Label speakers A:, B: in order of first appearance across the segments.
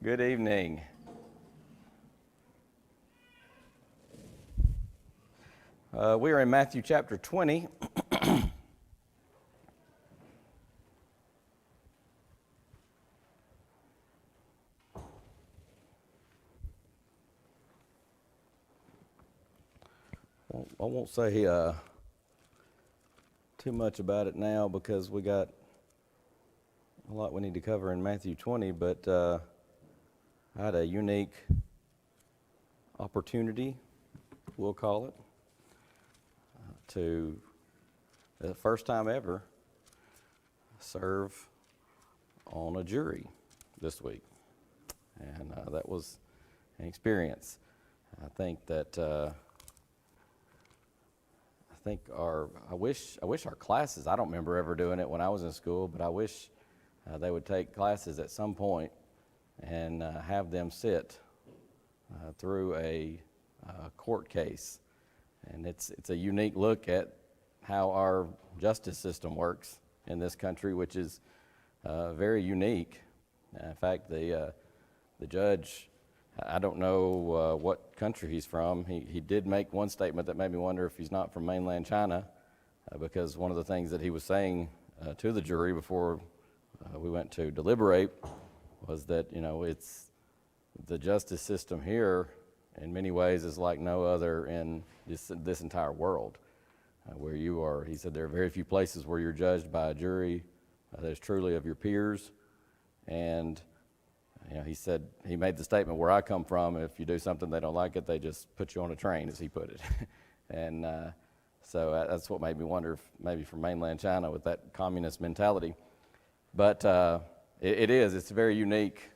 A: Good evening. We are in Matthew chapter 20. I won't say too much about it now because we got a lot we need to cover in Matthew 20, but I had a unique opportunity, we'll call it, to, the first time ever, serve on a jury this week. And that was an experience. I think that I wish our classes, I don't remember ever doing it when I was in school, but I wish they would take classes at some point and have them sit through a court case. And it's a unique look at how our justice system works in this country, which is very unique. In fact, the judge, I don't know what country he's from. He did make one statement that made me wonder if he's not from mainland China, because one of the things that he was saying to the jury before we went to deliberate was that, it's the justice system here in many ways is like no other in this entire world, where you are. He said there are very few places where you're judged by a jury that is truly of your peers. And he said, he made the statement, where I come from, if you do something they don't like it, they just put you on a train, as he put it. And so that's what made me wonder if maybe from mainland China with that communist mentality. But it's very unique.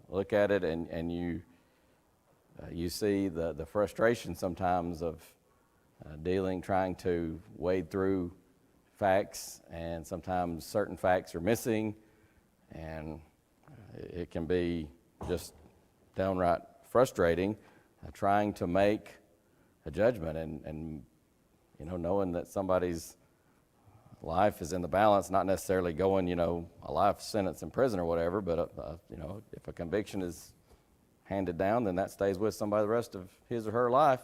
A: Look at it and you see the frustration sometimes of trying to wade through facts, and sometimes certain facts are missing, and it can be just downright frustrating trying to make a judgment and knowing that somebody's life is in the balance, not necessarily going, a life sentence in prison or whatever, but, if a conviction is handed down, then that stays with somebody the rest of his or her life.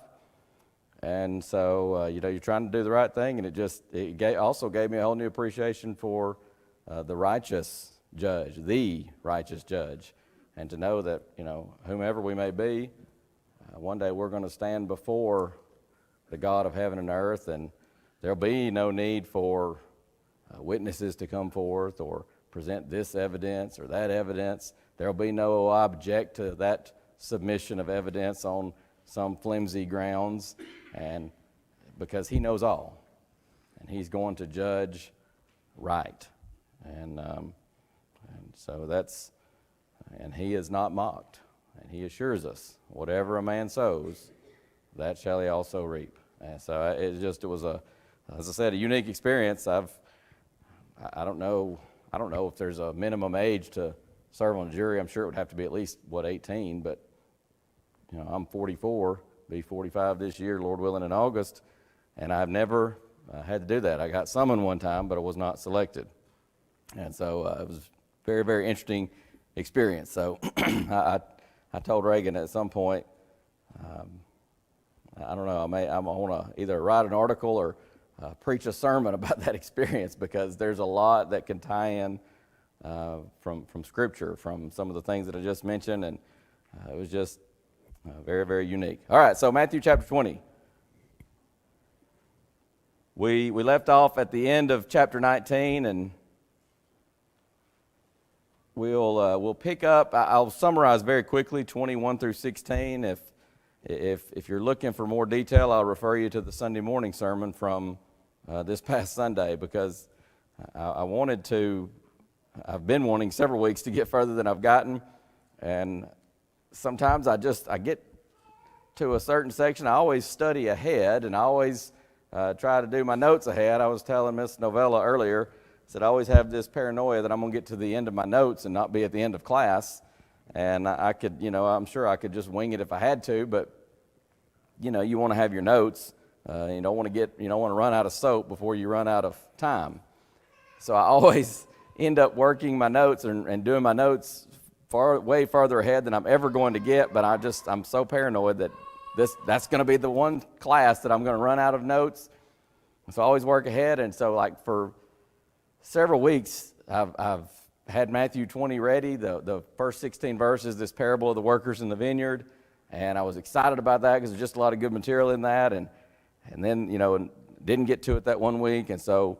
A: And so, you're trying to do the right thing, and it also gave me a whole new appreciation for the righteous judge, and to know that, whomever we may be, one day we're going to stand before the God of heaven and earth, and there'll be no need for witnesses to come forth or present this evidence or that evidence. There'll be no object to that submission of evidence on some flimsy grounds, and because he knows all, and he's going to judge right. And so and he is not mocked, and he assures us, whatever a man sows, that shall he also reap. And so it was as I said, a unique experience. I don't know if there's a minimum age to serve on a jury. I'm sure it would have to be at least 18, but I'm 44, be 45 this year, Lord willing, in August, and I've never had to do that. I got summoned one time, but I was not selected. And so it was very, very interesting experience. So I told Reagan at some point, I don't know, I want to either write an article or preach a sermon about that experience, because there's a lot that can tie in from Scripture, from some of the things that I just mentioned, and it was just very, very unique. All right, so Matthew chapter 20. We left off at the end of chapter 19, and we'll pick up. I'll summarize very quickly 21 through 16. If you're looking for more detail, I'll refer you to the Sunday morning sermon from this past Sunday, because I've been wanting several weeks to get further than I've gotten, and sometimes I get to a certain section. I always study ahead, and I always try to do my notes ahead. I was telling Miss Novella earlier, I always have this paranoia that I'm going to get to the end of my notes and not be at the end of class, and I could, I'm sure I could just wing it if I had to, but you want to have your notes. You don't want to run out of soap before you run out of time. So I always end up working my notes and doing my notes way farther ahead than I'm ever going to get, but I'm so paranoid that that's going to be the one class that I'm going to run out of notes. So I always work ahead, and so like for several weeks, I've had Matthew 20 ready, the first 16 verses, this parable of the workers in the vineyard, and I was excited about that because there's just a lot of good material in that, and then, didn't get to it that one week, and so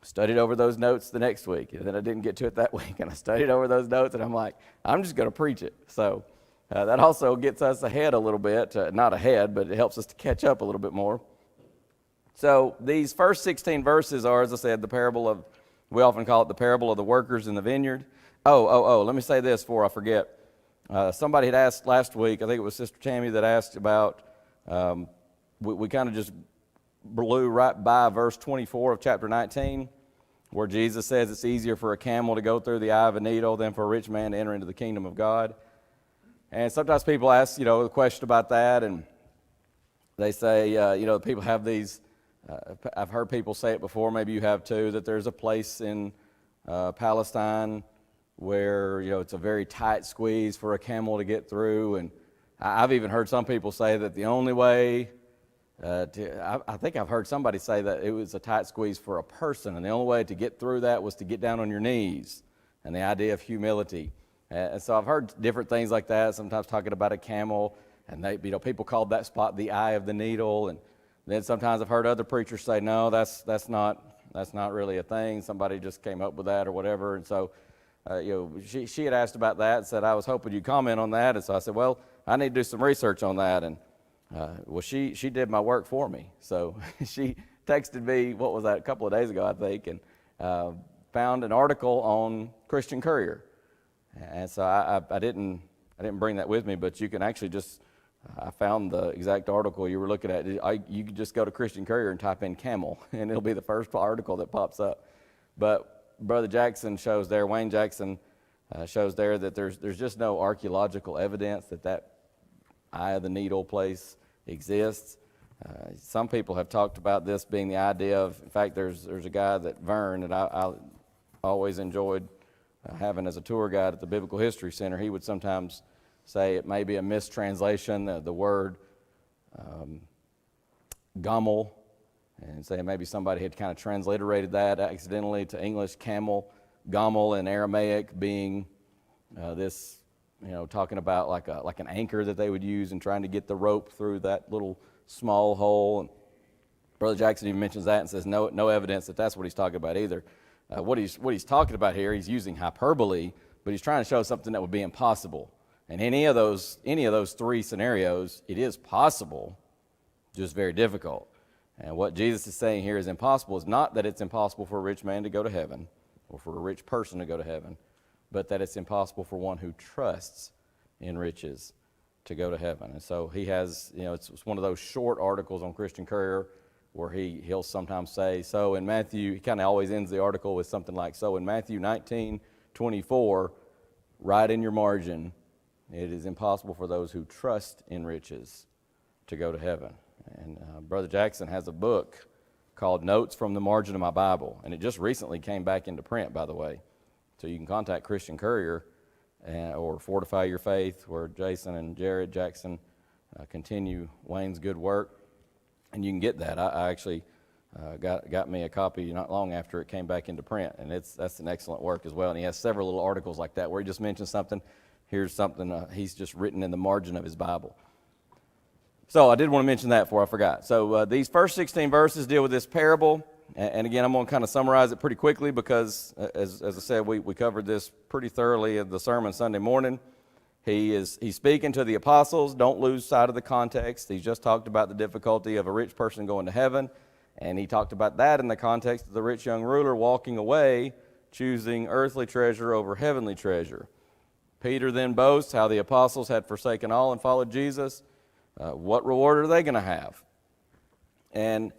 A: studied over those notes the next week, and then I didn't get to it that week, and I studied over those notes, and I'm like, I'm just going to preach it. So that also gets us ahead a little bit, not ahead, but it helps us to catch up a little bit more. So these first 16 verses are, as I said, we often call it the parable of the workers in the vineyard. Let me say this before I forget. Somebody had asked last week, I think it was Sister Tammy that asked about, we kind of just blew right by verse 24 of chapter 19, where Jesus says it's easier for a camel to go through the eye of a needle than for a rich man to enter into the kingdom of God. And sometimes people ask, a question about that, and they say, people have these, I've heard people say it before, maybe you have too, that there's a place in Palestine where, it's a very tight squeeze for a camel to get through. And I've even heard some people say that the only way, I think I've heard somebody say that it was a tight squeeze for a person, and the only way to get through that was to get down on your knees, and the idea of humility. And so I've heard different things like that, sometimes talking about a camel, and people called that spot the eye of the needle. And then sometimes I've heard other preachers say, no, that's not really a thing. Somebody just came up with that or whatever. And so, she had asked about that and said, I was hoping you'd comment on that. And so I said, well, I need to do some research on that. And she did my work for me. So she texted me, what was that, a couple of days ago, I think, and found an article on Christian Courier. And so I didn't bring that with me, but you can actually I found the exact article you were looking at. You can just go to Christian Courier and type in camel, and it'll be the first article that pops up. But Brother Jackson shows there, Wayne Jackson shows there that there's just no archaeological evidence that eye of the needle place exists. Some people have talked about this being the idea of, in fact, there's a guy that Vern that I always enjoyed having as a tour guide at the Biblical History Center. He would sometimes say it may be a mistranslation, the word Gomel, and say maybe somebody had kind of transliterated that accidentally to English, camel, Gomel in Aramaic being this, talking about like an anchor that they would use in trying to get the rope through that little small hole. And Brother Jackson even mentions that and says no evidence that that's what he's talking about either. What he's talking about here, he's using hyperbole, but he's trying to show something that would be impossible. And any of those three scenarios, it is possible, just very difficult. And what Jesus is saying here is impossible is not that it's impossible for a rich man to go to heaven or for a rich person to go to heaven, but that it's impossible for one who trusts in riches to go to heaven. And so he has, it's one of those short articles on Christian Courier where he'll sometimes say, so in Matthew, he kind of always ends the article with something like, so in Matthew 19:24, right in your margin, it is impossible for those who trust in riches to go to heaven. And Brother Jackson has a book called Notes from the Margin of My Bible, and it just recently came back into print, by the way. So you can contact Christian Courier or Fortify Your Faith, where Jason and Jared Jackson continue Wayne's good work. And you can get that. I actually got me a copy not long after it came back into print, and that's an excellent work as well. And he has several little articles like that where he just mentions something. Here's something he's just written in the margin of his Bible. So I did want to mention that before I forgot. So these first 16 verses deal with this parable. And again, I'm going to kind of summarize it pretty quickly because, as I said, we covered this pretty thoroughly in the sermon Sunday morning. He's speaking to the apostles. Don't lose sight of the context. He's just talked about the difficulty of a rich person going to heaven, and he talked about that in the context of the rich young ruler walking away, choosing earthly treasure over heavenly treasure. Peter then boasts how the apostles had forsaken all and followed Jesus. What reward are they going to have? And,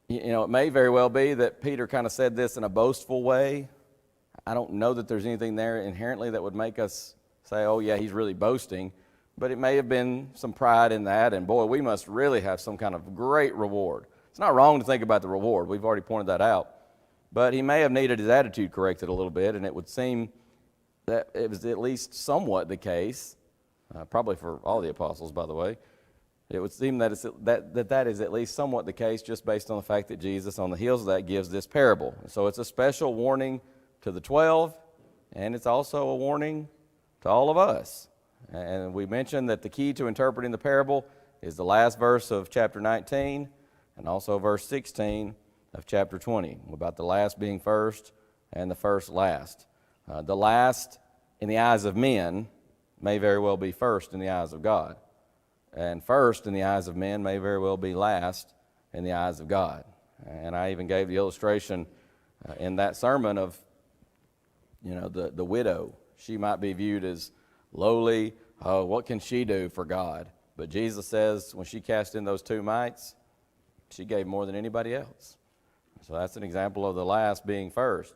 A: it may very well be that Peter kind of said this in a boastful way. I don't know that there's anything there inherently that would make us say, oh, yeah, he's really boasting. But it may have been some pride in that, and boy, we must really have some kind of great reward. It's not wrong to think about the reward. We've already pointed that out. But he may have needed his attitude corrected a little bit, and it would seem that it was at least somewhat the case, probably for all the apostles, by the way. It would seem that that is at least somewhat the case just based on the fact that Jesus, on the heels of that, gives this parable. So it's a special warning to the 12, and it's also a warning to all of us. And we mentioned that the key to interpreting the parable is the last verse of chapter 19 and also verse 16 of chapter 20, about the last being first and the first last. The last in the eyes of men may very well be first in the eyes of God. And first in the eyes of men may very well be last in the eyes of God. And I even gave the illustration in that sermon of, the widow. She might be viewed as lowly. Oh, what can she do for God? But Jesus says when she cast in those 2 mites, she gave more than anybody else. So that's an example of the last being first.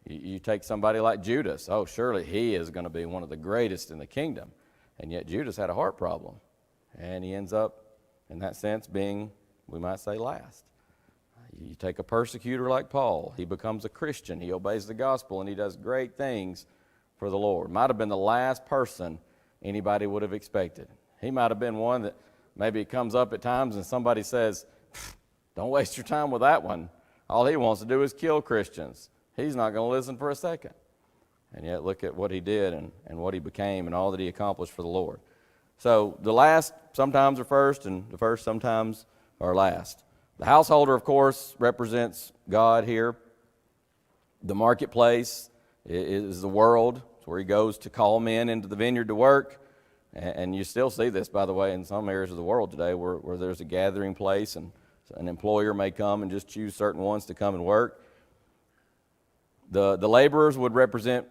A: You take somebody like Judas. Oh, surely he is going to be one of the greatest in the kingdom. And yet Judas had a heart problem. And he ends up, in that sense, being, we might say, last. You take a persecutor like Paul. He becomes a Christian. He obeys the gospel, and he does great things for the Lord. Might have been the last person anybody would have expected. He might have been one that maybe it comes up at times and somebody says, don't waste your time with that one. All he wants to do is kill Christians. He's not going to listen for a second. And yet look at what he did and what he became and all that he accomplished for the Lord. So the last sometimes are first, and the first sometimes are last. The householder, of course, represents God here. The marketplace is the world. It's where he goes to call men into the vineyard to work. And you still see this, by the way, in some areas of the world today where there's a gathering place and an employer may come and just choose certain ones to come and work. The laborers would represent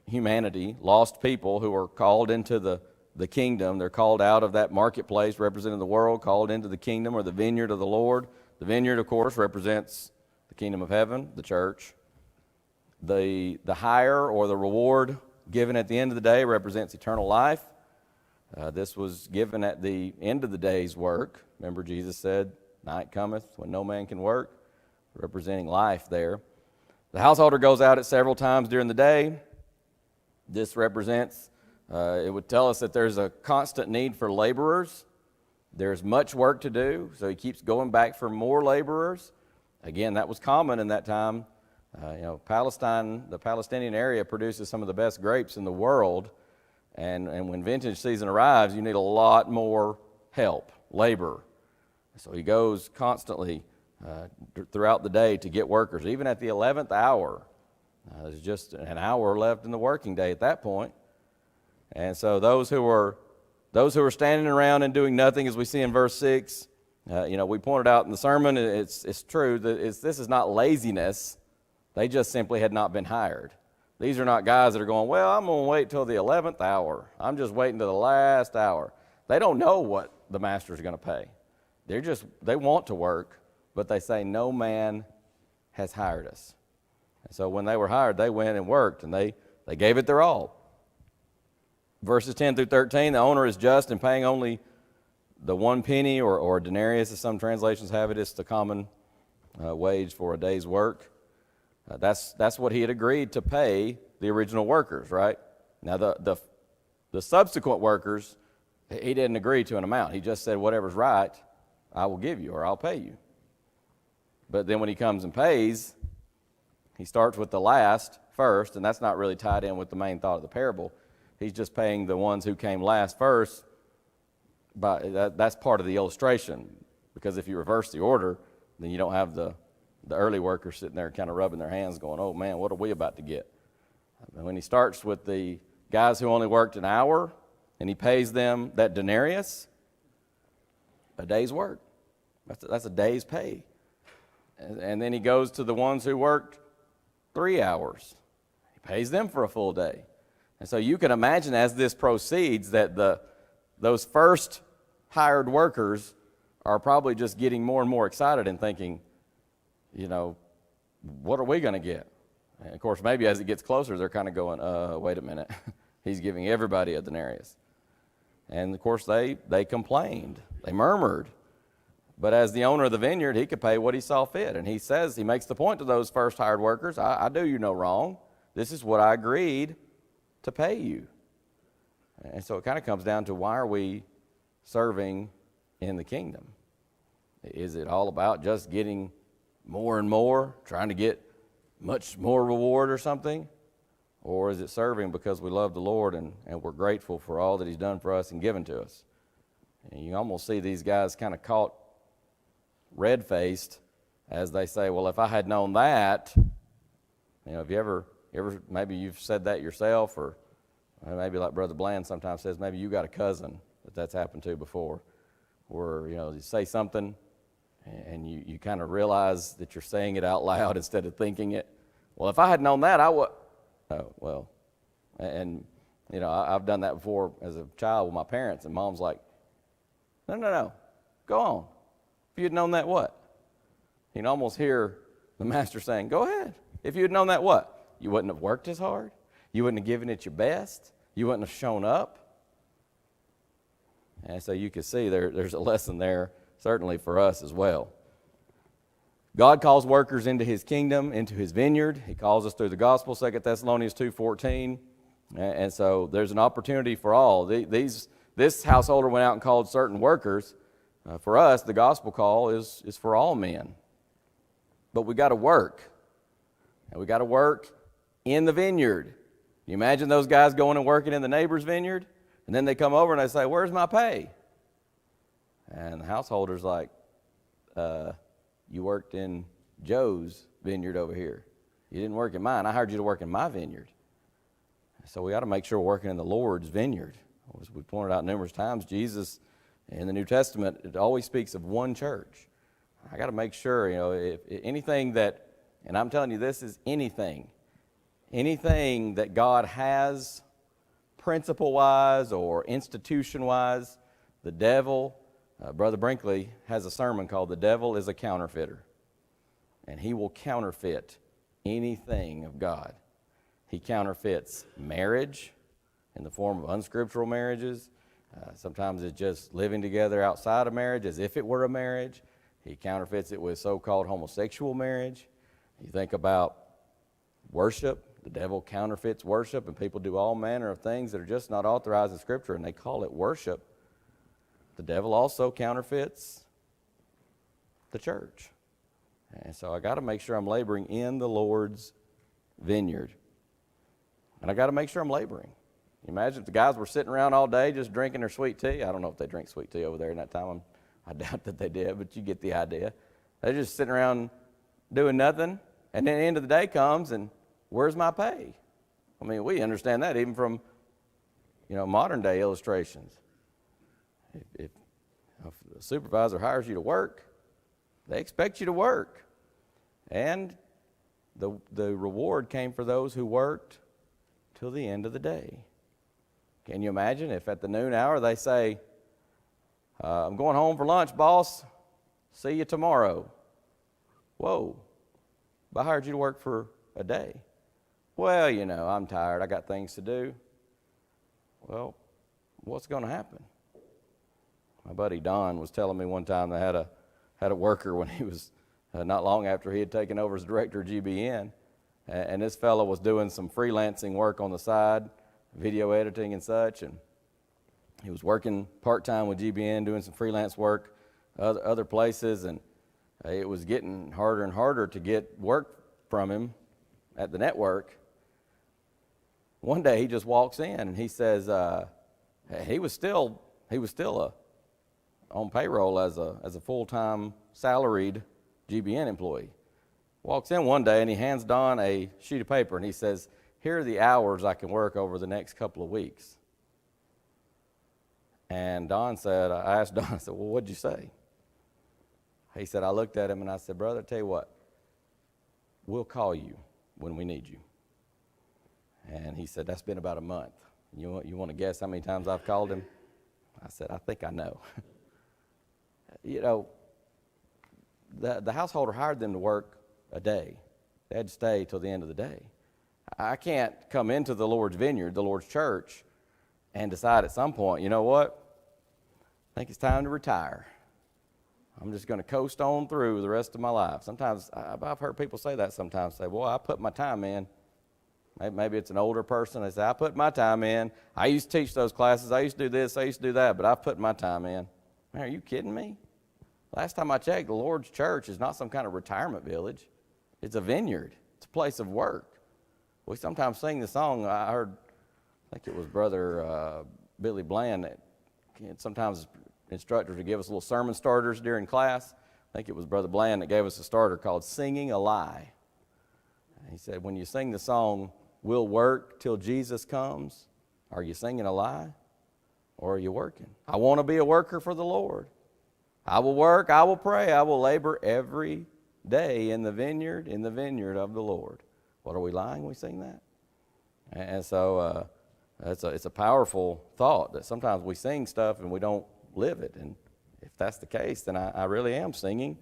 A: humanity, lost people who are called into the kingdom. They're called out of that marketplace, representing the world, called into the kingdom or the vineyard of the Lord. The vineyard, of course, represents the kingdom of heaven, the church. The hire or the reward given at the end of the day represents eternal life. This was given at the end of the day's work. Remember, Jesus said, night cometh when no man can work, representing life there. The householder goes out at several times during the day. This represents, it would tell us that there's a constant need for laborers. There's much work to do, so he keeps going back for more laborers. Again, that was common in that time. Palestine, the Palestinian area produces some of the best grapes in the world. And when vintage season arrives, you need a lot more help, labor. So he goes constantly throughout the day to get workers. Even at the 11th hour, there's just an hour left in the working day at that point. And so those who are standing around and doing nothing, as we see in verse 6, we pointed out in the sermon, it's true that this is not laziness. They just simply had not been hired. These are not guys that are going, well, I'm going to wait till the 11th hour. I'm just waiting to the last hour. They don't know what the master's going to pay. They want to work, but they say, no man has hired us. And so when they were hired, they went and worked, and they gave it their all. Verses 10 through 13, the owner is just in paying only the 1 penny or a denarius, as some translations have it. It's the common wage for a day's work. That's what he had agreed to pay the original workers, right? Now, the subsequent workers, he didn't agree to an amount. He just said, whatever's right, I will give you or I'll pay you. But then when he comes and pays, he starts with the last first, and that's not really tied in with the main thought of the parable. He's just paying the ones who came last first. But that's part of the illustration, because if you reverse the order, then you don't have the early workers sitting there kind of rubbing their hands going, oh man, what are we about to get? And when he starts with the guys who only worked an hour and he pays them that denarius, a day's work. That's a day's pay. And then he goes to the ones who worked 3 hours. He pays them for a full day. And so you can imagine as this proceeds that those first hired workers are probably just getting more and more excited and thinking, what are we going to get? And of course, maybe as it gets closer, they're kind of going, wait a minute. He's giving everybody a denarius. And of course, they complained. They murmured. But as the owner of the vineyard, he could pay what he saw fit. And he makes the point to those first hired workers, I do you no wrong. This is what I agreed to pay you. And so it kind of comes down to, why are we serving in the kingdom? Is it all about just getting more and more, trying to get much more reward or something? Or is it serving because we love the Lord and we're grateful for all that he's done for us and given to us? And you almost see these guys kind of caught red-faced as they say, well, if I had known that, have you ever maybe you've said that yourself, or maybe like Brother Bland sometimes says, maybe you got a cousin that's happened to before, where, you say something and you kind of realize that you're saying it out loud instead of thinking it. Well, if I had known that, I would. Oh, well, and I've done that before as a child with my parents, and Mom's like, no, go on. If you'd known that, what? You can almost hear the master saying, go ahead. If you'd known that, what? You wouldn't have worked as hard. You wouldn't have given it your best. You wouldn't have shown up. And so you can see there's a lesson there, certainly for us as well. God calls workers into his kingdom, into his vineyard. He calls us through the gospel, 2 Thessalonians 2:14. And so there's an opportunity for all. This householder went out and called certain workers. For us, the gospel call is for all men. But we got to work. And we got to work in the vineyard. You imagine those guys going and working in the neighbor's vineyard? And then they come over and they say, where's my pay? And the householder's like, you worked in Joe's vineyard over here. You didn't work in mine. I hired you to work in my vineyard. So we got to make sure we're working in the Lord's vineyard. As we pointed out numerous times, Jesus in the New Testament, it always speaks of one church. I got to make sure, if anything that, and I'm telling you, this is anything that God has principle-wise or institution-wise, the devil, Brother Brinkley has a sermon called "The Devil is a Counterfeiter," and he will counterfeit anything of God. He counterfeits marriage in the form of unscriptural marriages. Sometimes it's just living together outside of marriage as if it were a marriage. He counterfeits it with so-called homosexual marriage. You think about worship. The devil counterfeits worship, and people do all manner of things that are just not authorized in Scripture, and they call it worship. The devil also counterfeits the church. And so I got to make sure I'm laboring in the Lord's vineyard. And I got to make sure I'm laboring. You imagine if the guys were sitting around all day just drinking their sweet tea. I don't know if they drink sweet tea over there in that time. I doubt that they did, but you get the idea. They're just sitting around doing nothing, and then the end of the day comes, and where's my pay? I mean, we understand that even from, modern day illustrations. If a supervisor hires you to work, they expect you to work. And the reward came for those who worked till the end of the day. Can you imagine if at the noon hour they say, I'm going home for lunch, boss. See you tomorrow. Whoa. I hired you to work for a day. Well, I'm tired. I got things to do. Well, what's going to happen? My buddy Don was telling me one time they had a worker when he was not long after he had taken over as director of GBN, and this fellow was doing some freelancing work on the side, video editing and such, and he was working part-time with GBN, doing some freelance work other places, and it was getting harder and harder to get work from him at the network. One day he just walks in and he says he was still on payroll as a full-time salaried GBN employee. Walks in one day and he hands Don a sheet of paper and he says, here are the hours I can work over the next couple of weeks. And I asked Don, I said, well, what'd you say? He said, I looked at him and I said, brother, I tell you what, we'll call you when we need you. And he said, that's been about a month. You want to guess how many times I've called him? I said, I think I know. The householder hired them to work a day. They had to stay till the end of the day. I can't come into the Lord's vineyard, the Lord's church, and decide at some point, you know what? I think it's time to retire. I'm just going to coast on through the rest of my life. Sometimes, I've heard people say that sometimes, say, boy, I put my time in. Maybe it's an older person. They say, I put my time in. I used to teach those classes. I used to do this. I used to do that. But I've put my time in. Man, are you kidding me? Last time I checked, the Lord's church is not some kind of retirement village. It's a vineyard. It's a place of work. We sometimes sing the song. I heard, I think it was Brother Billy Bland that sometimes instructors would give us little sermon starters during class. I think it was Brother Bland that gave us a starter called Singing a Lie. He said, when you sing the song, "We'll work till Jesus comes," are you singing a lie or are you working? I want to be a worker for the Lord. I will work, I will pray, I will labor every day in the vineyard of the Lord. What, are we lying when we sing that? And so it's a powerful thought that sometimes we sing stuff and we don't live it. And if that's the case, then I really am singing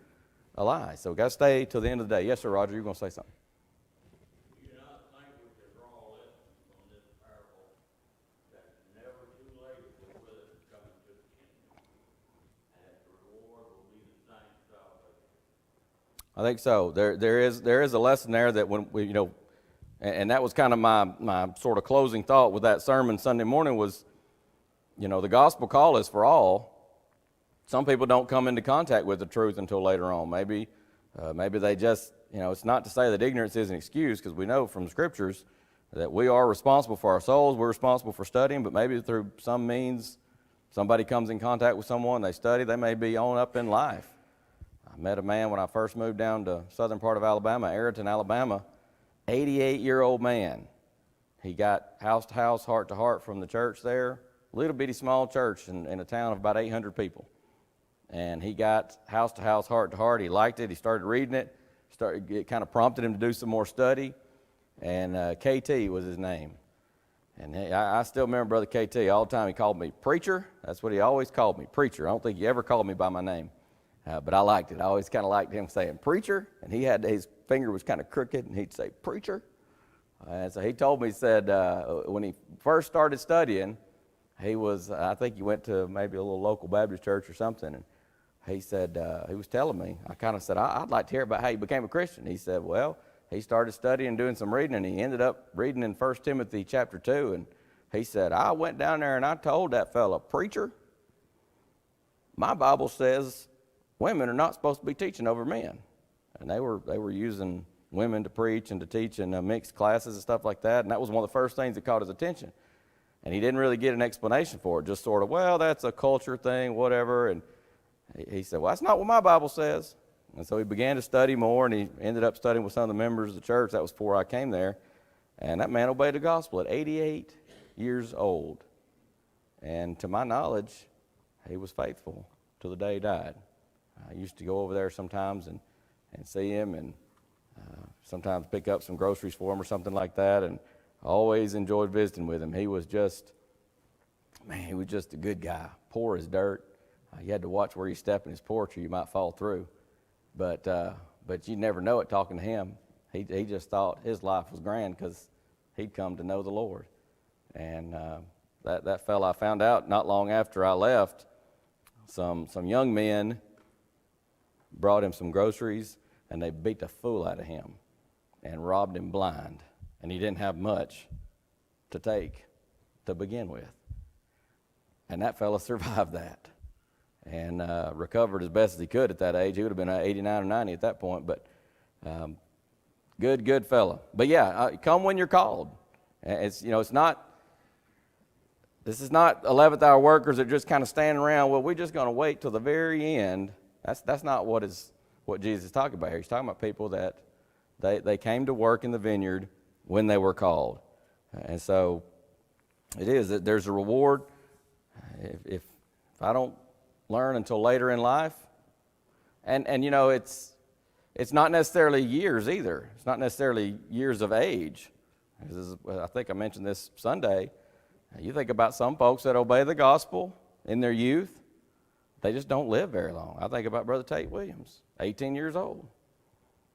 A: a lie. So we've got to stay till the end of the day. Yes, sir, Roger, you're going to say something. I think so. There is a lesson there that when we, and that was kind of my sort of closing thought with that sermon Sunday morning was, the gospel call is for all. Some people don't come into contact with the truth until later on. Maybe they just, it's not to say that ignorance is an excuse, because we know from the scriptures that we are responsible for our souls. We're responsible for studying, but maybe through some means somebody comes in contact with someone, they study, they may be on up in life. I met a man when I first moved down to southern part of Alabama, Ayrton, Alabama, 88-year-old man. He got house to house, heart to heart from the church there, little bitty small church in a town of about 800 people. And he got house to house, heart to heart. He liked it. He started reading it. It kind of prompted him to do some more study. And KT was his name. And I still remember Brother KT. All the time he called me preacher. That's what he always called me, preacher. I don't think he ever called me by my name. But I liked it. I always kind of liked him saying preacher. And his finger was kind of crooked, and he'd say preacher. And so he told me, he said, when he first started studying, I think he went to maybe a little local Baptist church or something. And he said, he was telling me, I kind of said, I'd like to hear about how you became a Christian. He said, well, he started studying, doing some reading, and he ended up reading in 1 Timothy chapter 2. And he said, I went down there and I told that fella, preacher, my Bible says women are not supposed to be teaching over men. And they were using women to preach and to teach in mixed classes and stuff like that. And that was one of the first things that caught his attention. And he didn't really get an explanation for it, just sort of, well, that's a culture thing, whatever. And he said, well, that's not what my Bible says. And so he began to study more, and he ended up studying with some of the members of the church. That was before I came there. And that man obeyed the gospel at 88 years old. And to my knowledge, he was faithful till the day he died. I used to go over there sometimes and see him, and sometimes pick up some groceries for him or something like that, and I always enjoyed visiting with him. He was just a good guy, poor as dirt. You had to watch where you step in his porch or you might fall through. But you never know it talking to him. He just thought his life was grand because he'd come to know the Lord. And that fella, I found out not long after I left, some young men brought him some groceries, and they beat the fool out of him and robbed him blind. And he didn't have much to take to begin with. And that fella survived that and recovered as best as he could at that age. He would have been 89 or 90 at that point, but good fella. But yeah, come when you're called. It's not. This is not 11th hour workers that are just kind of standing around. Well, we're just going to wait till the very end. That's not what Jesus is talking about here. He's talking about people that they came to work in the vineyard when they were called. And so it is that there's a reward. If I don't learn until later in life, and it's not necessarily years either. It's not necessarily years of age. I think I mentioned this Sunday. You think about some folks that obey the gospel in their youth, they just don't live very long. I think about Brother Tate Williams, 18 years old.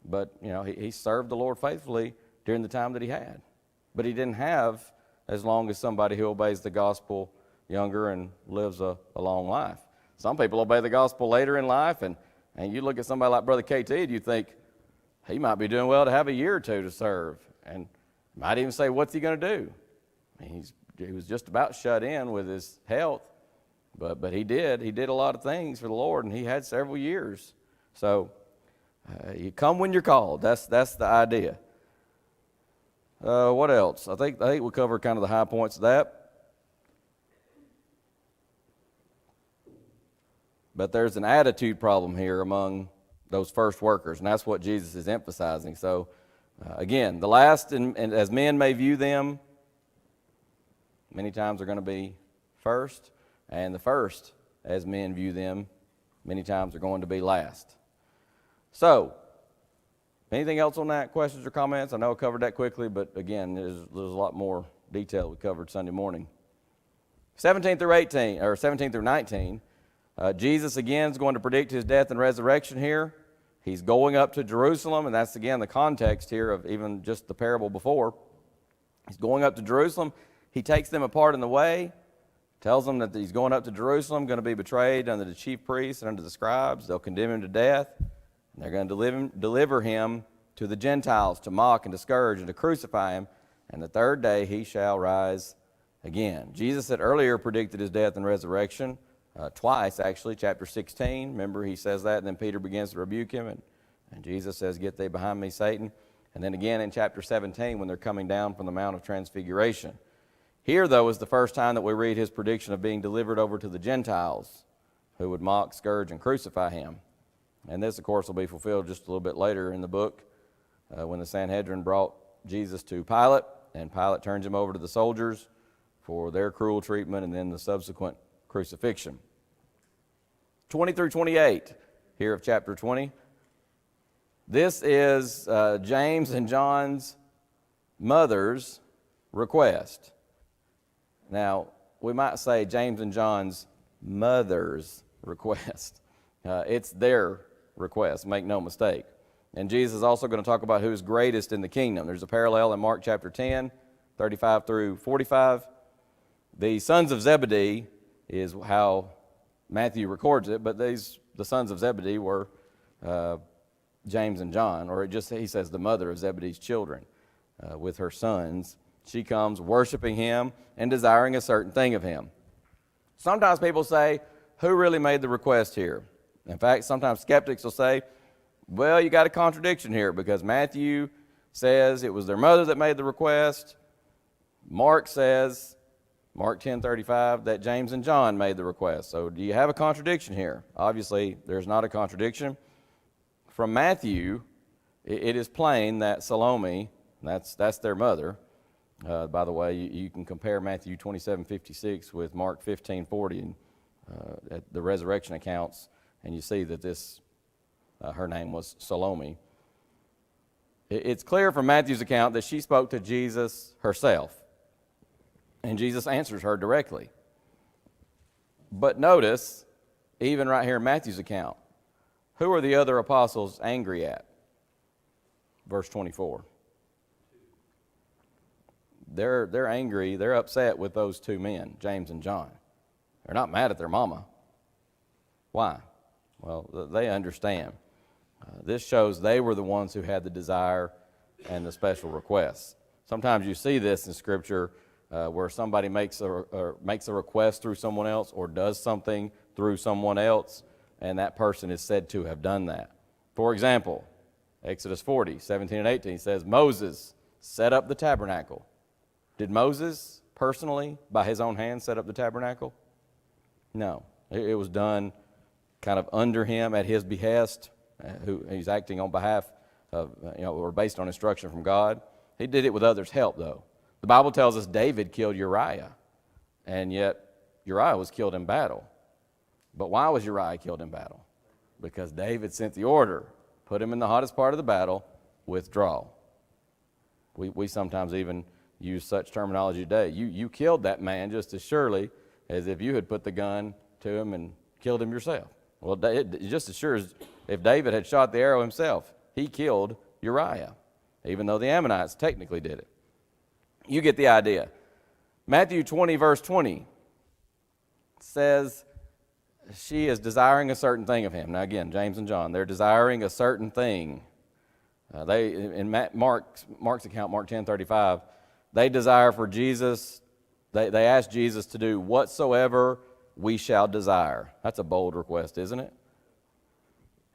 A: But, he served the Lord faithfully during the time that he had. But he didn't have as long as somebody who obeys the gospel younger and lives a long life. Some people obey the gospel later in life, and you look at somebody like Brother KT, and you think, he might be doing well to have a year or two to serve. And Might even say, what's he going to do? He was just about shut in with his health, but he did a lot of things for the Lord, and he had several years. So you come when you're called. That's the idea. What else? I think we covered kind of the high points of that. But there's an attitude problem here among those first workers, and that's what Jesus is emphasizing. So, again, the last, and as men may view them, many times are going to be first, and the first, as men view them, many times are going to be last. So, anything else on that? Questions or comments? I know I covered that quickly, but again, there's a lot more detail we covered Sunday morning. 17 through 19. Jesus again is going to predict his death and resurrection here. He's going up to Jerusalem, and that's again the context here of even just the parable before. He's going up to Jerusalem. He takes them apart in the way, tells them that he's going up to Jerusalem, going to be betrayed under the chief priests and under the scribes. They'll condemn him to death, and they're going to deliver him to the Gentiles to mock and to scourge and to crucify him, and the third day he shall rise again. Jesus had earlier predicted his death and resurrection. Twice, actually, chapter 16. Remember, he says that, and then Peter begins to rebuke him, and Jesus says, "Get thee behind me, Satan." And then again in chapter 17 when they're coming down from the Mount of Transfiguration. Here, though, is the first time that we read his prediction of being delivered over to the Gentiles who would mock, scourge, and crucify him. And this, of course, will be fulfilled just a little bit later in the book when the Sanhedrin brought Jesus to Pilate, and Pilate turns him over to the soldiers for their cruel treatment and then the subsequent crucifixion. 20 through 28 here of chapter 20. This is James and John's mother's request. Now, we might say James and John's mother's request. It's their request, make no mistake. And Jesus is also going to talk about who's greatest in the kingdom. There's a parallel in Mark chapter 10, 35 through 45. The sons of Zebedee is how Matthew records it, but the sons of Zebedee were James and John, or he says the mother of Zebedee's children with her sons. She comes worshiping him and desiring a certain thing of him. Sometimes people say, who really made the request here? In fact, sometimes skeptics will say, well, you got a contradiction here because Matthew says it was their mother that made the request. Mark says, Mark 10:35, that James and John made the request. So do you have a contradiction here? Obviously, there's not a contradiction. From Matthew, it is plain that Salome, that's their mother. By the way, you can compare Matthew 27:56 with Mark 15:40 and at the resurrection accounts, and you see that her name was Salome. It's clear from Matthew's account that she spoke to Jesus herself, and Jesus answers her directly. But notice, even right here in Matthew's account, who are the other apostles angry at? Verse 24. They're angry, they're upset with those two men, James and John. They're not mad at their mama. Why? Well, they understand. This shows they were the ones who had the desire and the special requests. Sometimes you see this in Scripture where somebody makes a request through someone else or does something through someone else, and that person is said to have done that. For example, Exodus 40:17 and 18 says, Moses set up the tabernacle. Did Moses personally, by his own hand, set up the tabernacle? No. It was done kind of under him at his behest, he's acting on behalf of, or based on instruction from God. He did it with others' help, though. The Bible tells us David killed Uriah, and yet Uriah was killed in battle. But why was Uriah killed in battle? Because David sent the order, put him in the hottest part of the battle, withdraw. We sometimes even use such terminology today. You killed that man just as surely as if you had put the gun to him and killed him yourself. Well, just as sure as if David had shot the arrow himself, he killed Uriah, even though the Ammonites technically did it. You get the idea. Matthew 20, verse 20 says she is desiring a certain thing of him. Now again, James and John, they're desiring a certain thing Mark's account, Mark 10:35, they desire for Jesus, they ask Jesus to do whatsoever we shall desire. That's a bold request, isn't it?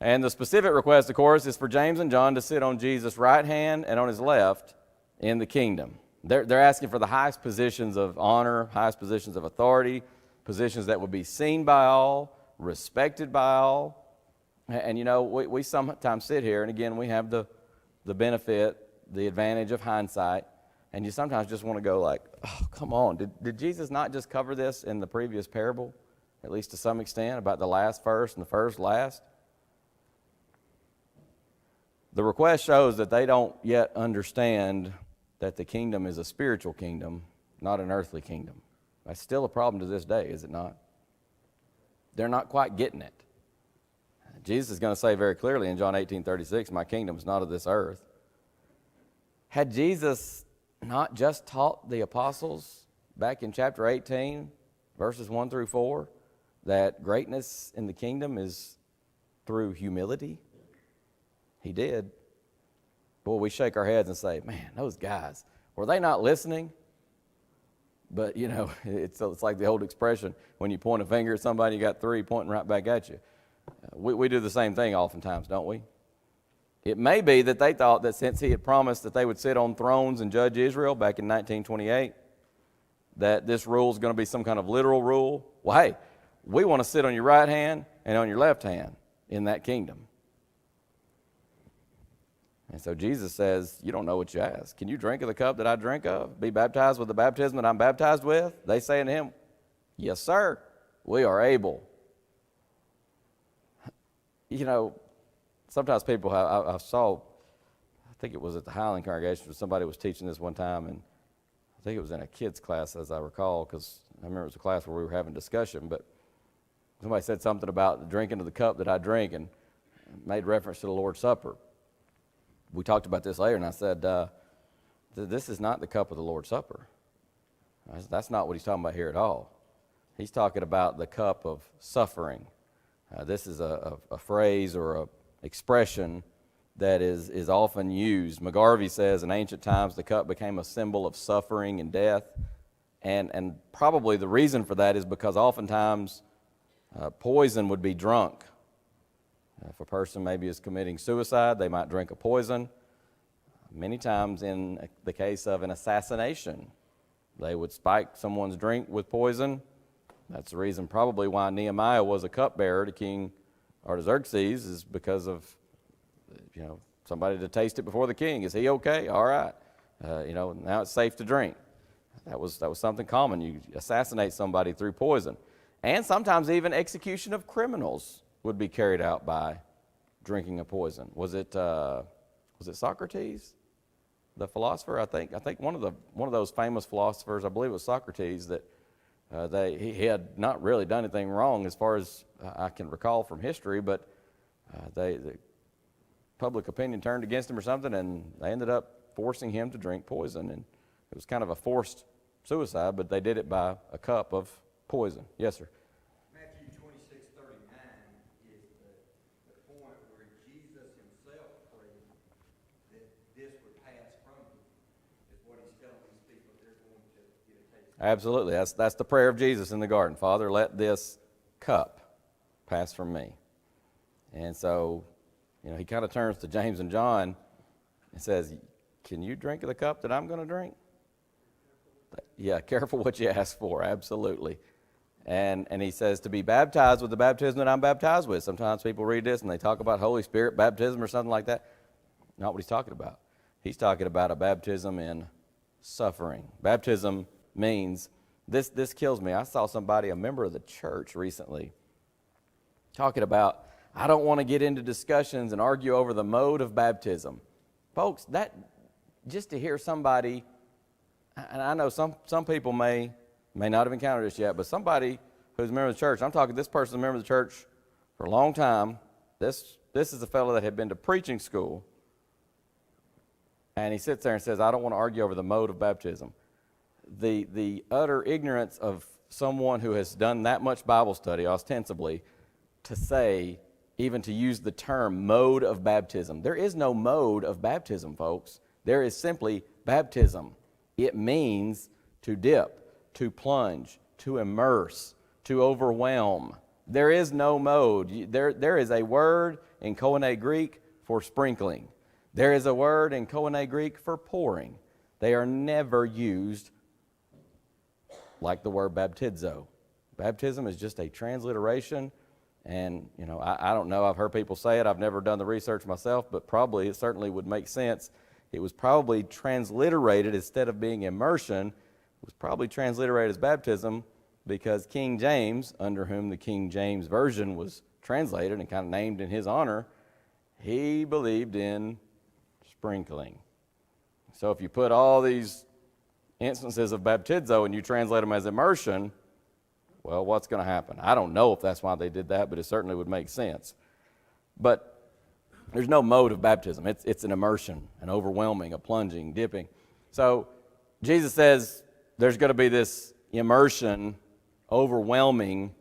A: And the specific request, of course, is for James and John to sit on Jesus' right hand and on his left in the kingdom. They're asking for the highest positions of honor, highest positions of authority, positions that would be seen by all, respected by all. And you know, we sometimes sit here, and again, we have the benefit, the advantage of hindsight, and you sometimes just want to go like, oh, come on, did Jesus not just cover this in the previous parable, at least to some extent, about the last first and the first last? The request shows that they don't yet understand that the kingdom is a spiritual kingdom, not an earthly kingdom. That's still a problem to this day, is it not? They're not quite getting it. Jesus is going to say very clearly in John 18:36, my kingdom is not of this earth. Had Jesus not just taught the apostles back in chapter 18, verses 1 through 4, that greatness in the kingdom is through humility? He did. Boy, we shake our heads and say, man, those guys, were they not listening? But, you know, it's like the old expression, when you point a finger at somebody, you got three pointing right back at you. We do the same thing oftentimes, don't we? It may be that they thought that since he had promised that they would sit on thrones and judge Israel back in 1928, that this rule is going to be some kind of literal rule. Well, hey, we want to sit on your right hand and on your left hand in that kingdom. And so Jesus says, you don't know what you ask. Can you drink of the cup that I drink of? Be baptized with the baptism that I'm baptized with? They say to him, yes, sir, we are able. You know, sometimes people have, I saw, I think it was at the Highland congregation where somebody was teaching this one time, and I think it was in a kids class, as I recall, because I remember it was a class where we were having discussion, but somebody said something about drinking of the cup that I drink and made reference to the Lord's Supper. We talked about this later, and I said, this is not the cup of the Lord's Supper. That's not what he's talking about here at all. He's talking about the cup of suffering. This is a phrase or an expression that is often used. McGarvey says, in ancient times, the cup became a symbol of suffering and death, and probably the reason for that is because oftentimes poison would be drunk. If a person maybe is committing suicide, they might drink a poison. Many times in the case of an assassination, they would spike someone's drink with poison. That's the reason probably why Nehemiah was a cupbearer to King Artaxerxes, is because of, you know, somebody to taste it before the king. Is he okay? All right. You know, now it's safe to drink. That was something common. You assassinate somebody through poison. And sometimes even execution of criminals would be carried out by drinking a poison. Was it Socrates, the philosopher? I think one of those famous philosophers, I believe it was Socrates, that he had not really done anything wrong as far as I can recall from history, but the public opinion turned against him or something, and they ended up forcing him to drink poison, and it was kind of a forced suicide, but they did it by a cup of poison. Yes, sir. Absolutely. That's the prayer of Jesus in the garden. Father, let this cup pass from me. And so, you know, he kind of turns to James and John and says, can you drink of the cup that I'm going to drink? Yeah, careful what you ask for. Absolutely. And he says to be baptized with the baptism that I'm baptized with. Sometimes people read this and they talk about Holy Spirit baptism or something like that. Not what he's talking about. He's talking about a baptism in suffering. Baptism means, this kills me. I saw somebody, a member of the church recently, talking about, I don't want to get into discussions and argue over the mode of baptism. Folks, that, just to hear somebody, and I know some people may not have encountered this yet, but somebody who's a member of the church, I'm talking this person's a member of the church for a long time. This is a fellow that had been to preaching school, and he sits there and says, I don't want to argue over the mode of baptism. The utter ignorance of someone who has done that much Bible study, ostensibly, to say even to use the term mode of baptism. There is no mode of baptism, folks. There is simply baptism. It means to dip, to plunge, to immerse, to overwhelm. There is no mode. There is a word in Koine Greek for sprinkling. There is a word in Koine Greek for pouring. They are never used like the word baptizo. Baptism is just a transliteration, and I don't know. I've heard people say it. I've never done the research myself, but probably it certainly would make sense. It was probably transliterated instead of being immersion. It was probably transliterated as baptism because King James, under whom the King James Version was translated and kind of named in his honor, he believed in sprinkling. So if you put all these instances of baptizo and you translate them as immersion, well, what's going to happen? I don't know if that's why they did that, but it certainly would make sense. But there's no mode of baptism. It's an immersion, an overwhelming, a plunging, dipping. So Jesus says there's going to be this immersion, overwhelming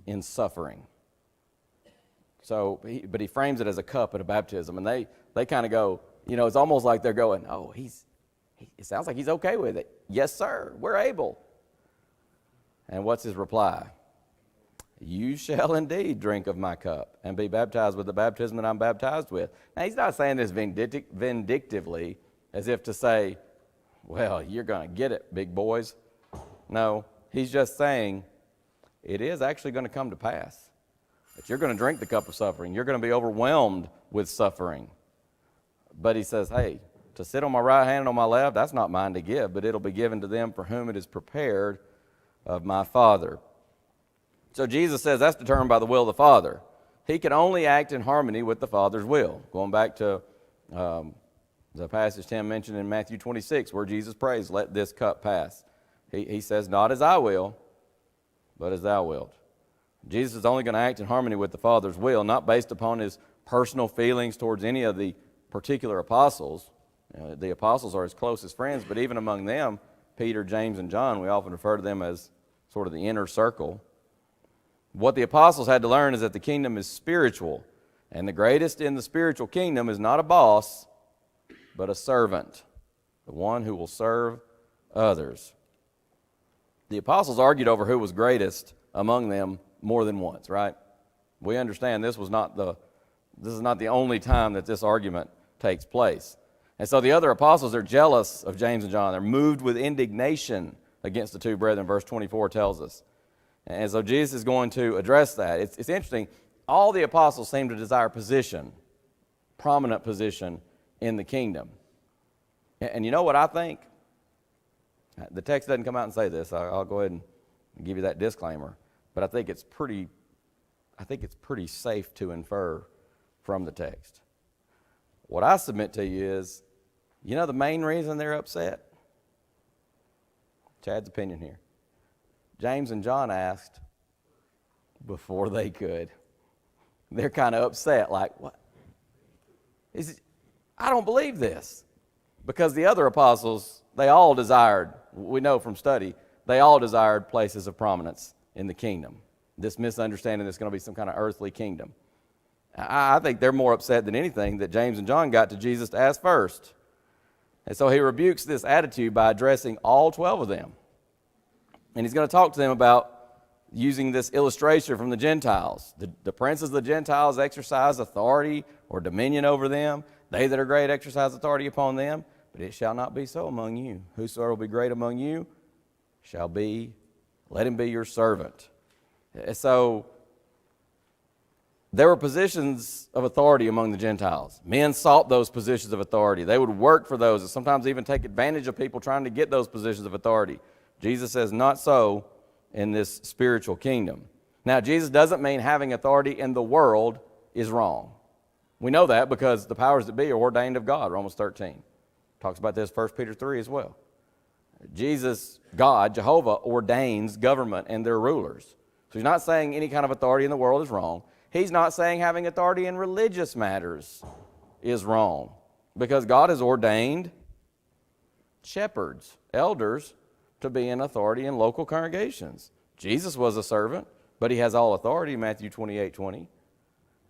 A: in suffering. So, but he frames it as a cup at a baptism, and they kind of go, it's almost like they're going, oh, it sounds like he's okay with it. Yes, sir, we're able. And what's his reply? You shall indeed drink of my cup and be baptized with the baptism that I'm baptized with. Now, he's not saying this vindictively as if to say, well, you're going to get it, big boys. No, he's just saying it is actually going to come to pass. That you're going to drink the cup of suffering. You're going to be overwhelmed with suffering. But he says, hey, to sit on my right hand and on my left, that's not mine to give, but it'll be given to them for whom it is prepared of my Father. So Jesus says that's determined by the will of the Father. He can only act in harmony with the Father's will. Going back to the passage Tim mentioned in Matthew 26, where Jesus prays, let this cup pass. He says, not as I will, but as thou wilt. Jesus is only going to act in harmony with the Father's will, not based upon his personal feelings towards any of the particular apostles. The apostles are his closest friends, but even among them, Peter, James, and John, we often refer to them as sort of the inner circle. What the apostles had to learn is that the kingdom is spiritual, and the greatest in the spiritual kingdom is not a boss, but a servant, the one who will serve others. The apostles argued over who was greatest among them more than once, right? We understand this is not the only time that this argument takes place. And so the other apostles are jealous of James and John. They're moved with indignation against the two brethren, verse 24 tells us. And so Jesus is going to address that. It's interesting. All the apostles seem to desire position, prominent position in the kingdom. And you know what I think? The text doesn't come out and say this. I'll go ahead and give you that disclaimer. But I think it's pretty safe to infer from the text. What I submit to you is, the main reason they're upset? Chad's opinion here. James and John asked before they could. They're kind of upset, like, what? I don't believe this. Because the other apostles, they all desired, we know from study, they all desired places of prominence in the kingdom. This misunderstanding there's going to be some kind of earthly kingdom. I think they're more upset than anything that James and John got to Jesus to ask first. And so he rebukes this attitude by addressing all 12 of them. And he's going to talk to them about using this illustration from the Gentiles. The princes of the Gentiles exercise authority or dominion over them. They that are great exercise authority upon them. But it shall not be so among you. Whosoever will be great among you let him be your servant. So there were positions of authority among the Gentiles. Men sought those positions of authority. They would work for those and sometimes even take advantage of people trying to get those positions of authority. Jesus says, not so in this spiritual kingdom. Now, Jesus doesn't mean having authority in the world is wrong. We know that because the powers that be are ordained of God, Romans 13. Talks about this 1 Peter 3 as well. Jesus, God, Jehovah, ordains government and their rulers. So he's not saying any kind of authority in the world is wrong. He's not saying having authority in religious matters is wrong. Because God has ordained shepherds, elders, to be in authority in local congregations. Jesus was a servant, but he has all authority, Matthew 28:20.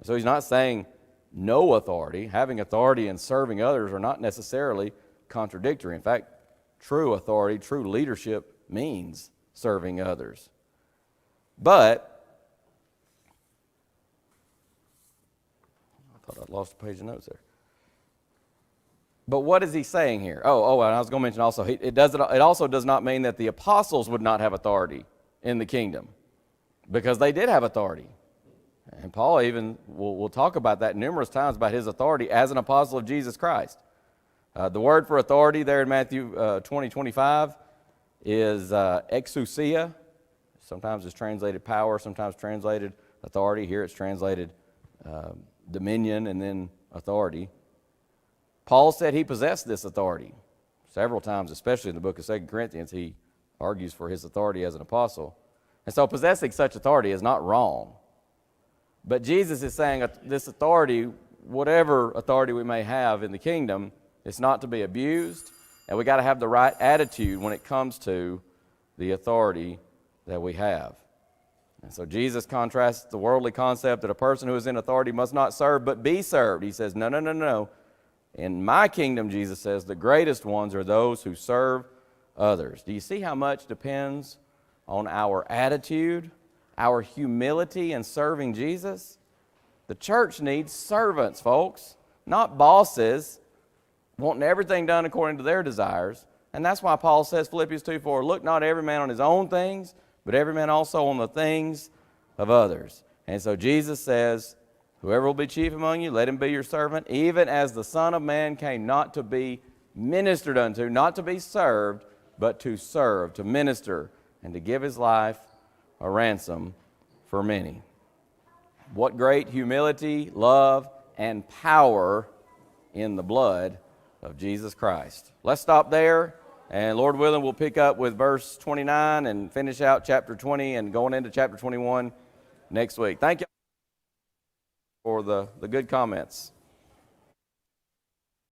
A: So he's not saying no authority. Having authority and serving others are not necessarily contradictory. In fact, true authority, true leadership means serving others. But, I thought I'd lost a page of notes there. But what is he saying here? And I was going to mention also, it also does not mean that the apostles would not have authority in the kingdom, because they did have authority. And Paul even will talk about that numerous times, about his authority as an apostle of Jesus Christ. The word for authority there in Matthew 20:25 is exousia. Sometimes it's translated power, sometimes translated authority. Here it's translated dominion and then authority. Paul said he possessed this authority several times, especially in the book of 2 Corinthians. He argues for his authority as an apostle. And so possessing such authority is not wrong. But Jesus is saying this authority, whatever authority we may have in the kingdom, it's not to be abused, and we got to have the right attitude when it comes to the authority that we have. And so Jesus contrasts the worldly concept that a person who is in authority must not serve but be served. He says, no. In my kingdom, Jesus says, the greatest ones are those who serve others. Do you see how much depends on our attitude, our humility in serving Jesus? The church needs servants, folks, not bosses wanting everything done according to their desires. And that's why Paul says, Philippians 2:4, look not every man on his own things, but every man also on the things of others. And so Jesus says, whoever will be chief among you, let him be your servant, even as the Son of Man came not to be ministered unto, not to be served, but to serve, to minister, and to give his life a ransom for many. What great humility, love, and power in the blood of Jesus Christ. Let's stop there, and Lord willing, we'll pick up with verse 29 and finish out chapter 20 and going into chapter 21 next week. Thank you for the good comments.